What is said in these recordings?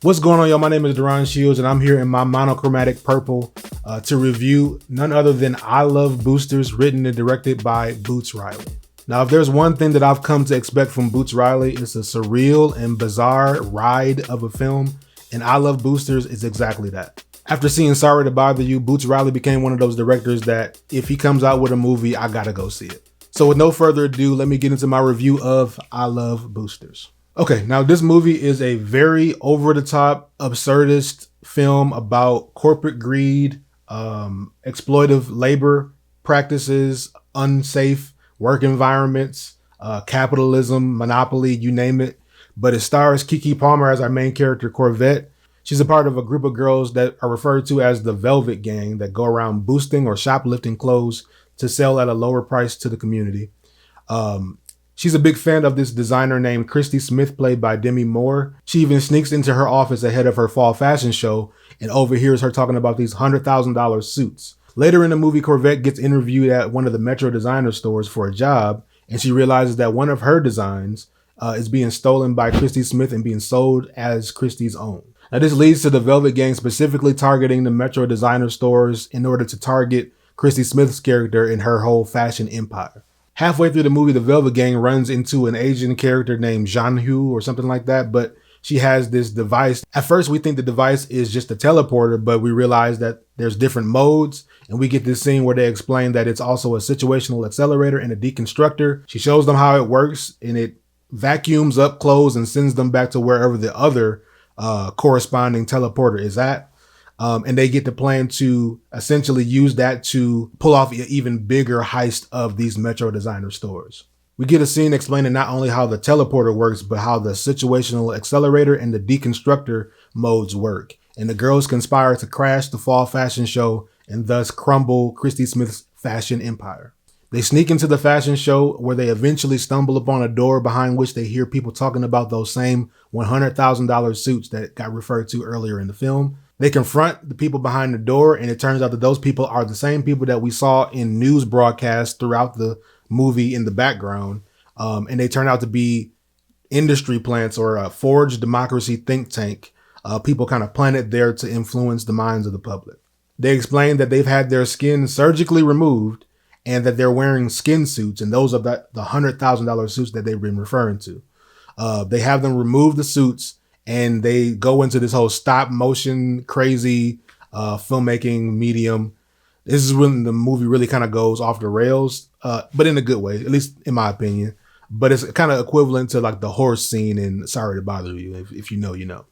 What's going on, y'all? My name is Deron Shields, and I'm here in my monochromatic purple to review none other than I Love Boosters, written and directed by Boots Riley. Now, if there's one thing that I've come to expect from Boots Riley, it's a surreal and bizarre ride of a film, and I Love Boosters is exactly that. After seeing Sorry to Bother You, Boots Riley became one of those directors that if he comes out with a movie, I gotta go see it. So with no further ado, let me get into my review of I Love Boosters. Okay, now this movie is a very over-the-top, absurdist film about corporate greed, exploitive labor practices, unsafe work environments, capitalism, monopoly, you name it. But it stars Keke Palmer as our main character, Corvette. She's a part of a group of girls that are referred to as the Velvet Gang that go around boosting or shoplifting clothes to sell at a lower price to the community. She's a big fan of this designer named Christy Smith, played by Demi Moore. She even sneaks into her office ahead of her fall fashion show and overhears her talking about these $100,000 suits. Later in the movie, Corvette gets interviewed at one of the Metro designer stores for a job, and she realizes that one of her designs is being stolen by Christy Smith and being sold as Christy's own. Now, this leads to the Velvet Gang specifically targeting the Metro designer stores in order to target Christy Smith's character and her whole fashion empire. Halfway through the movie, the Velvet Gang runs into an Asian character named Jeonhu or something like that, but she has this device. At first, we think the device is just a teleporter, but we realize that there's different modes, and we get this scene where they explain that it's also a situational accelerator and a deconstructor. She shows them how it works, and it vacuums up clothes and sends them back to wherever the other corresponding teleporter is at. And they get the plan to essentially use that to pull off an even bigger heist of these Metro designer stores. We get a scene explaining not only how the teleporter works, but how the situational accelerator and the deconstructor modes work. And the girls conspire to crash the fall fashion show and thus crumble Christy Smith's fashion empire. They sneak into the fashion show where they eventually stumble upon a door behind which they hear people talking about those same $100,000 suits that got referred to earlier in the film. They confront the people behind the door, and it turns out that those people are the same people that we saw in news broadcasts throughout the movie in the background. And they turn out to be industry plants or a forged democracy think tank, people kind of planted there to influence the minds of the public. They explain that they've had their skin surgically removed and that they're wearing skin suits, and those are the $100,000 suits that they've been referring to. They have them remove the suits, and they go into this whole stop motion, crazy filmmaking medium. This is when the movie really kind of goes off the rails, but in a good way, at least in my opinion. But it's kind of equivalent to like the horse scene in Sorry to Bother You. If you know, you know.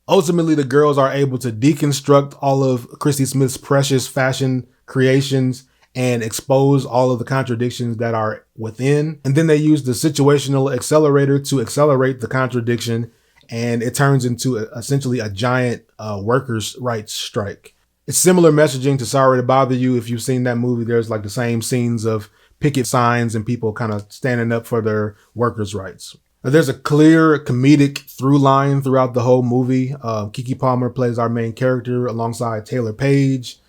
Ultimately, the girls are able to deconstruct all of Christy Smith's precious fashion creations and expose all of the contradictions that are within. And then they use the situational accelerator to accelerate the contradiction, and it turns into essentially a giant workers' rights strike. It's similar messaging to Sorry to Bother You. If you've seen that movie, there's like the same scenes of picket signs and people kind of standing up for their workers' rights. Now, there's a clear comedic through line throughout the whole movie. Keke Palmer plays our main character alongside Taylor Page,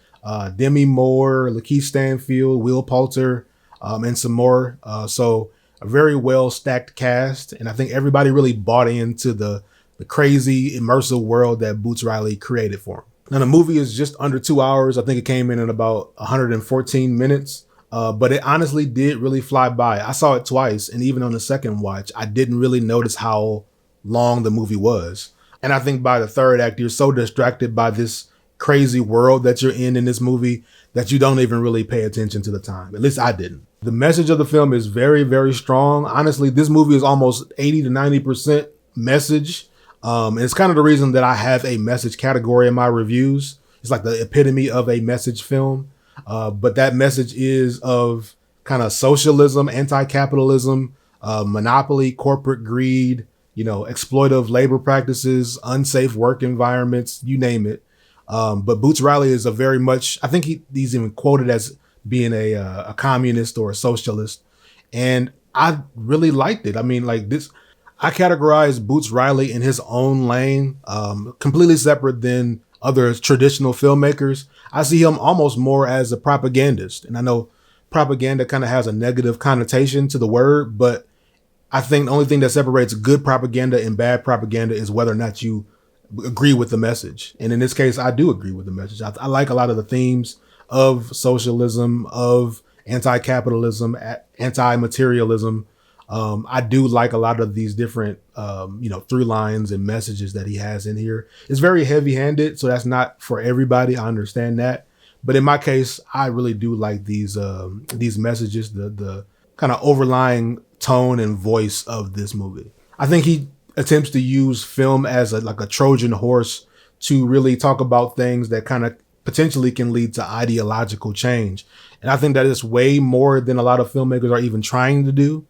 Demi Moore, Lakeith Stanfield, Will Poulter, and some more. So a very well stacked cast, and I think everybody really bought into the crazy immersive world that Boots Riley created for him. Now, the movie is just under 2 hours. I think it came in at about 114 minutes, but it honestly did really fly by. I saw it twice, and even on the second watch, I didn't really notice how long the movie was. And I think by the third act, you're so distracted by this crazy world that you're in this movie that you don't even really pay attention to the time. At least I didn't. The message of the film is very, very strong. Honestly, this movie is almost 80 to 90% message. And it's kind of the reason that I have a message category in my reviews. It's like the epitome of a message film. But that message is of kind of socialism, anti-capitalism, monopoly, corporate greed, exploitive labor practices, unsafe work environments, you name it. But Boots Riley is a very much, I think he's even quoted as being a communist or a socialist. And I really liked it. I mean, like this, I categorize Boots Riley in his own lane, completely separate than other traditional filmmakers. I see him almost more as a propagandist. And I know propaganda kind of has a negative connotation to the word, but I think the only thing that separates good propaganda and bad propaganda is whether or not you agree with the message. And in this case, I do agree with the message. I like a lot of the themes of socialism, of anti-capitalism, anti-materialism. I do like a lot of these different, through lines and messages that he has in here. It's very heavy-handed, so that's not for everybody. I understand that, but in my case, I really do like these messages, the kind of overlying tone and voice of this movie. I think he attempts to use film as like a Trojan horse to really talk about things that kind of potentially can lead to ideological change. And I think that is way more than a lot of filmmakers are even trying to do.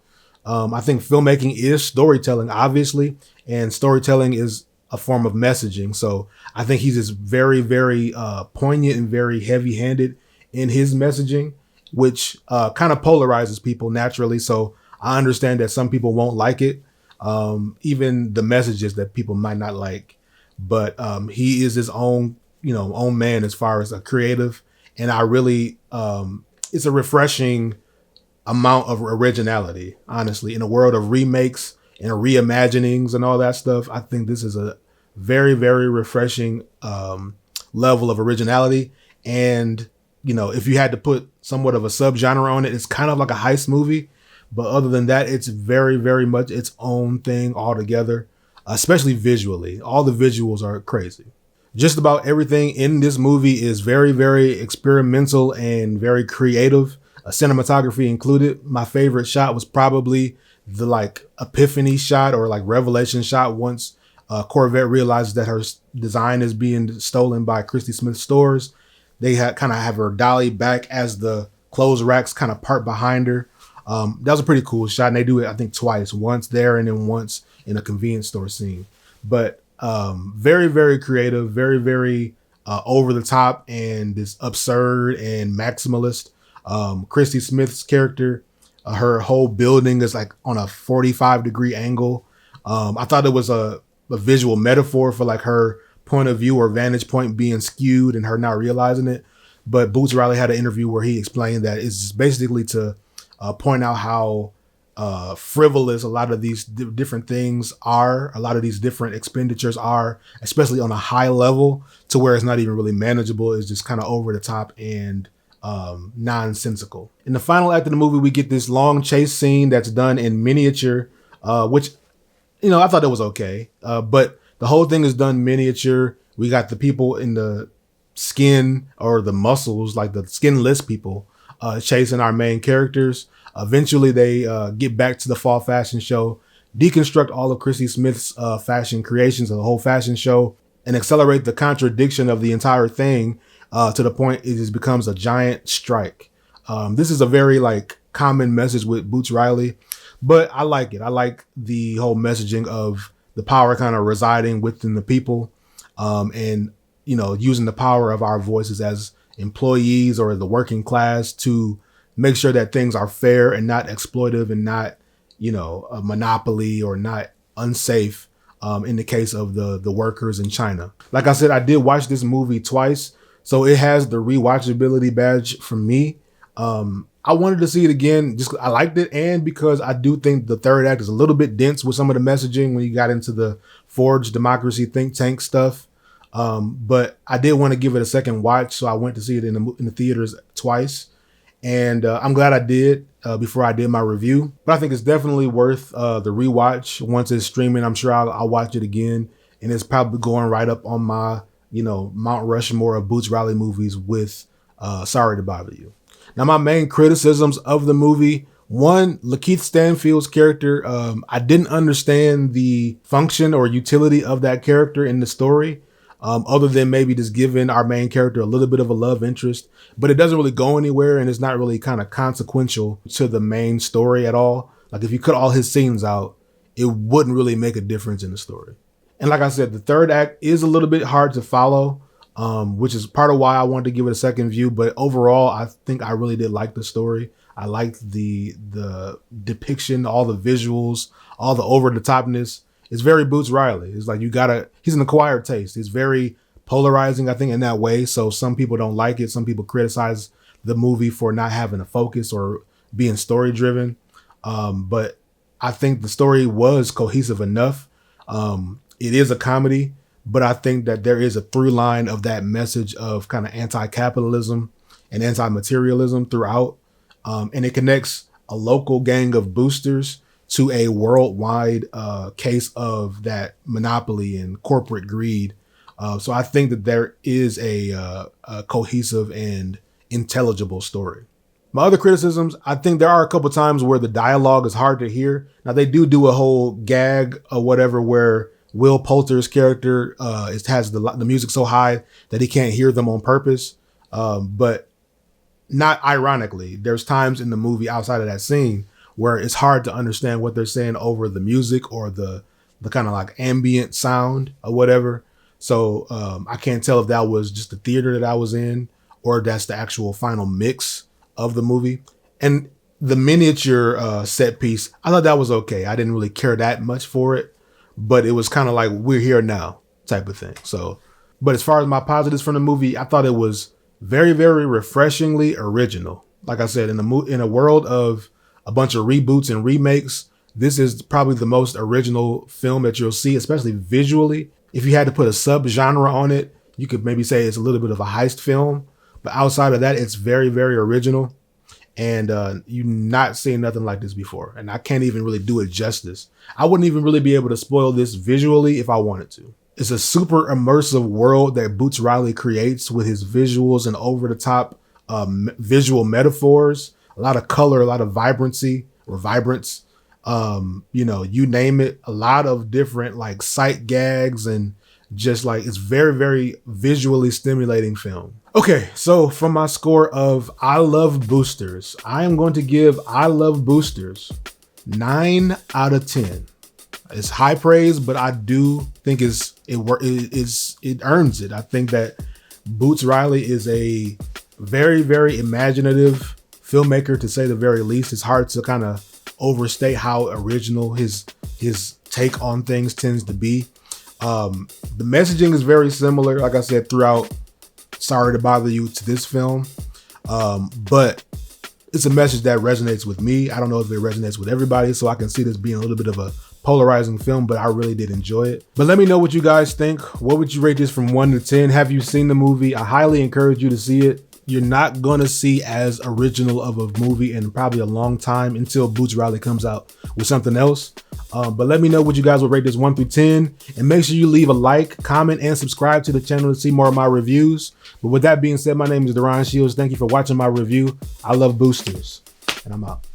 I think filmmaking is storytelling, obviously, and storytelling is a form of messaging. So I think he's just very, very poignant and very heavy-handed in his messaging, which kind of polarizes people naturally. So I understand that some people won't like it, even the messages that people might not like. But he is his own man as far as a creative, and I really, it's a refreshing amount of originality, honestly, in a world of remakes and reimaginings and all that stuff. I think this is a very, very refreshing level of originality. And, if you had to put somewhat of a subgenre on it, it's kind of like a heist movie. But other than that, it's very, very much its own thing altogether, especially visually. All the visuals are crazy. Just about everything in this movie is very, very experimental and very creative. Cinematography included. My favorite shot was probably the epiphany shot or revelation shot once Corvette realizes that her design is being stolen by Christy Smith stores. They have her dolly back as the clothes racks kind of part behind her. That was a pretty cool shot, and they do it I think twice, once there and then once in a convenience store scene. But very, very creative, very, very over the top, and this absurd and maximalist. Christy Smith's character, her whole building is on a 45-degree angle. I thought it was a visual metaphor for her point of view or vantage point being skewed and her not realizing it. But Boots Riley had an interview where he explained that it's basically to point out how frivolous a lot of these different things are, a lot of these different expenditures are, especially on a high level to where it's not even really manageable. It's just kind of over the top and nonsensical. In the final act of the movie, we get this long chase scene that's done in miniature, which, I thought it was okay. But the whole thing is done miniature. We got the people in the skin or the muscles, like the skinless people, chasing our main characters. Eventually, they get back to the fall fashion show, deconstruct all of Christy Smith's fashion creations of the whole fashion show, and accelerate the contradiction of the entire thing to the point it just becomes a giant strike. This is a very common message with Boots Riley, but I like it. I like the whole messaging of the power kind of residing within the people, and using the power of our voices as employees or the working class to make sure that things are fair and not exploitive and not, a monopoly or not unsafe. In the case of the workers in China. Like I said, I did watch this movie twice, so it has the rewatchability badge from me. I wanted to see it again. Just I liked it, and because I do think the third act is a little bit dense with some of the messaging when you got into the Forged Democracy think tank stuff. But I did want to give it a second watch, so I went to see it in the theaters twice, and I'm glad I did before I did my review. But I think it's definitely worth the rewatch once it's streaming. I'm sure I'll watch it again, and it's probably going right up on my Mount Rushmore of Boots Riley movies with Sorry to Bother You. Now, my main criticisms of the movie: one, Lakeith Stanfield's character. I didn't understand the function or utility of that character in the story, other than maybe just giving our main character a little bit of a love interest, but it doesn't really go anywhere, and it's not really kind of consequential to the main story at all. If you cut all his scenes out, it wouldn't really make a difference in the story. And like I said, the third act is a little bit hard to follow, which is part of why I wanted to give it a second view. But overall, I think I really did like the story. I liked the depiction, all the visuals, all the over the topness. It's very Boots Riley. It's he's an acquired taste. It's very polarizing, I think, in that way. So some people don't like it. Some people criticize the movie for not having a focus or being story driven. But I think the story was cohesive enough. It is a comedy, but I think that there is a through line of that message of kind of anti-capitalism and anti-materialism throughout. And it connects a local gang of boosters to a worldwide case of that monopoly and corporate greed. So I think that there is a cohesive and intelligible story. My other criticisms, I think there are a couple times where the dialogue is hard to hear. Now they do a whole gag or whatever where Will Poulter's character has the music so high that he can't hear them on purpose. But not ironically, there's times in the movie outside of that scene where it's hard to understand what they're saying over the music or the kind of like ambient sound or whatever. So I can't tell if that was just the theater that I was in or that's the actual final mix of the movie. And the miniature set piece, I thought that was okay. I didn't really care that much for it, but it was kind of like we're here now type of thing. So, but as far as my positives from the movie, I thought it was very, very refreshingly original. Like I said, in a world of a bunch of reboots and remakes, this is probably the most original film that you'll see, especially visually. If you had to put a subgenre on it, you could maybe say it's a little bit of a heist film. But outside of that, it's very, very original. And you've not seen nothing like this before. And I can't even really do it justice. I wouldn't even really be able to spoil this visually if I wanted to. It's a super immersive world that Boots Riley creates with his visuals and over-the-top visual metaphors. A lot of color, a lot of vibrancy or vibrance. You name it. A lot of different like sight gags and just like it's very, very visually stimulating film. Okay, so from my score of I Love Boosters, I am going to give I Love Boosters 9 out of 10. It's high praise, but I do think it earns it. I think that Boots Riley is a very, very imaginative filmmaker, to say the very least. It's hard to kind of overstate how original his take on things tends to be. The messaging is very similar, like I said, throughout Sorry to Bother You to this film. But it's a message that resonates with me. I don't know if it resonates with everybody, so I can see this being a little bit of a polarizing film, but I really did enjoy it. But let me know what you guys think. What would you rate this from 1 to 10? Have you seen the movie? I highly encourage you to see it. You're not going to see as original of a movie in probably a long time until Boots Riley comes out with something else. But let me know what you guys would rate this 1 through 10. And make sure you leave a like, comment, and subscribe to the channel to see more of my reviews. But with that being said, my name is Deron Shields. Thank you for watching my review. I love boosters, and I'm out.